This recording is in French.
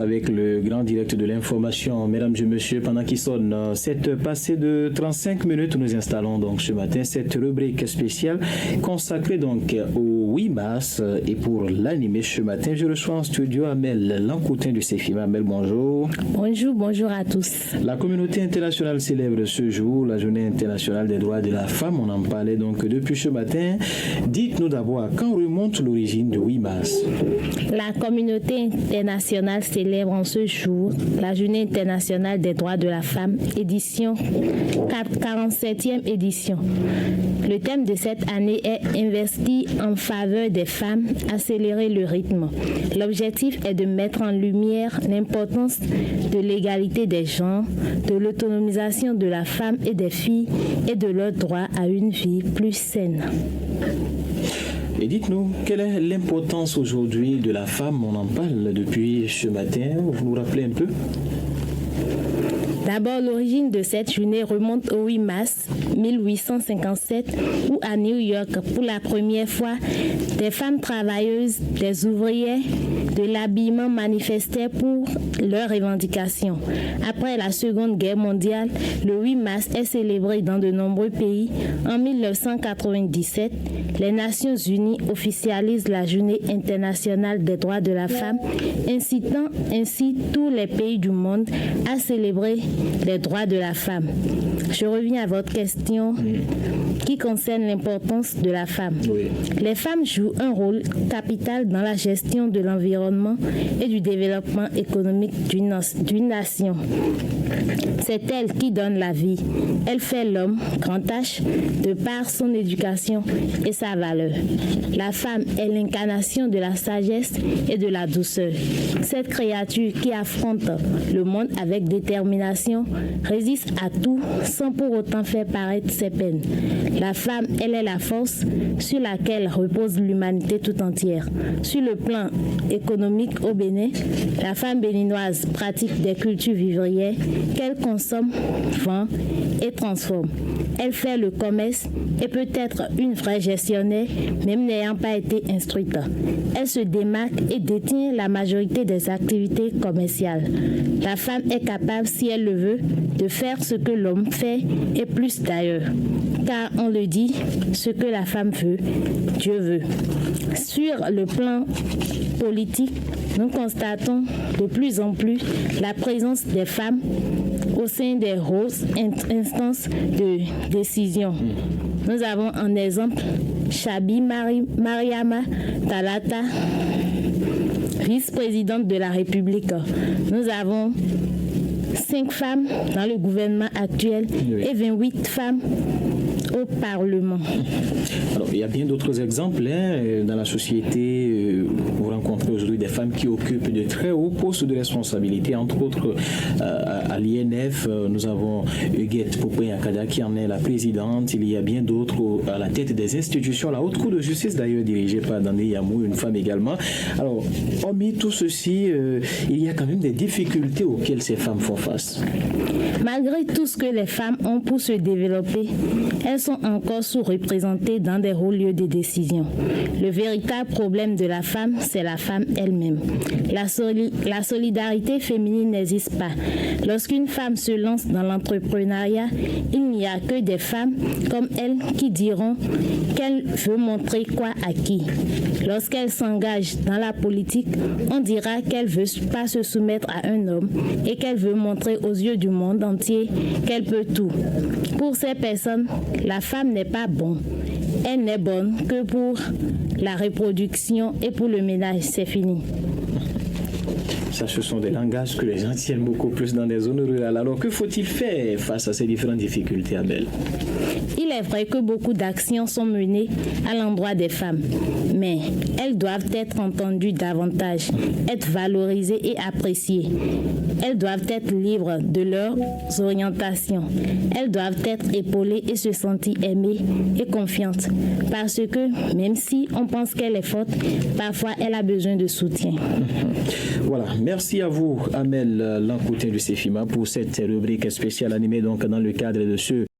Avec le grand direct de l'information, mesdames et messieurs, pendant qu'il sonne cette passée de 35 minutes, nous installons donc ce matin cette rubrique spéciale consacrée donc au 8 mars. Et pour l'animer ce matin, je reçois en studio Amel Lancoutin du CEFIMA. Amel, bonjour. Bonjour à tous. La communauté internationale célèbre ce jour la journée internationale des droits de la femme. On en parlait donc depuis ce matin. Dites-nous d'abord, quand remonte l'origine du 8 mars? La communauté internationale célèbre en ce jour la journée internationale des droits de la femme, édition 47e édition. Le thème de cette année est Investir en faveur des femmes, accélérer le rythme. L'objectif est de mettre en lumière l'importance de l'égalité des genres, de l'autonomisation de la femme et des filles et de leur droit à une vie plus saine. Et dites-nous, quelle est l'importance aujourd'hui de la femme? On en parle depuis ce matin. Vous nous rappelez un peu? D'abord, l'origine de cette journée remonte au 8 mars 1857 où à New York, pour la première fois, des femmes travailleuses, des ouvrières de l'habillement manifestaient pour leurs revendications. Après la Seconde Guerre mondiale, le 8 mars est célébré dans de nombreux pays. En 1997, les Nations Unies officialisent la Journée internationale des droits de la femme, incitant ainsi tous les pays du monde à célébrer les droits de la femme. Je reviens à votre question qui concerne l'importance de la femme. Oui. Les femmes jouent un rôle capital dans la gestion de l'environnement et du développement économique d'une nation. C'est elle qui donne la vie. Elle fait l'homme grand H de par son éducation et sa valeur. La femme est l'incarnation de la sagesse et de la douceur. Cette créature qui affronte le monde avec détermination résiste à tout sans pour autant faire paraître ses peines. La femme, elle est la force sur laquelle repose l'humanité tout entière. Sur le plan économique au Bénin, la femme béninoise pratique des cultures vivrières qu'elle consomme, vend et transforme. Elle fait le commerce et peut être une vraie gestionnaire, même n'ayant pas été instruite. Elle se démarque et détient la majorité des activités commerciales. La femme est capable, si elle le veut, de faire ce que l'homme fait et plus d'ailleurs. Car on le dit, ce que la femme veut, Dieu veut. Sur le plan politique, nous constatons de plus en plus la présence des femmes au sein des hautes instances de décision. Nous avons en exemple Chabi Mariama Talata, vice-présidente de la République. Nous avons 5 femmes dans le gouvernement actuel et 28 femmes au Parlement. Alors, il y a bien d'autres exemples dans la société. Vous rencontrez aujourd'hui des femmes qui occupent de très hauts postes de responsabilité, entre autres à l'INF. Nous avons Huguette Popé-Akada qui en est la présidente. Il y a bien d'autres à la tête des institutions. La Haute Cour de justice, d'ailleurs, dirigée par Dani Yamou, une femme également. Alors, hormis tout ceci, il y a quand même des difficultés auxquelles ces femmes font face. Malgré tout ce que les femmes ont pour se développer, elles sont encore sous-représentées dans des hauts lieux de décision. Le véritable problème de la femme, c'est la femme elle-même. La solidarité féminine n'existe pas. Lorsqu'une femme se lance dans l'entrepreneuriat, il n'y a que des femmes comme elle qui diront qu'elle veut montrer quoi à qui. Lorsqu'elle s'engage dans la politique, on dira qu'elle ne veut pas se soumettre à un homme et qu'elle veut montrer aux yeux du monde entier qu'elle peut tout. Pour ces personnes, la femme n'est pas bonne. Elle n'est bonne que pour la reproduction et pour le ménage. C'est fini. Ça, ce sont des langages que les gens tiennent beaucoup plus dans des zones rurales. Alors, que faut-il faire face à ces différentes difficultés, Abel? Il est vrai que beaucoup d'actions sont menées à l'endroit des femmes, mais elles doivent être entendues davantage, être valorisées et appréciées. Elles doivent être libres de leurs orientations. Elles doivent être épaulées et se sentir aimées et confiantes. Parce que même si on pense qu'elle est forte, parfois elle a besoin de soutien. Voilà, merci à vous, Amel Lancoutin du CEFIMA, pour cette rubrique spéciale animée donc dans le cadre de ce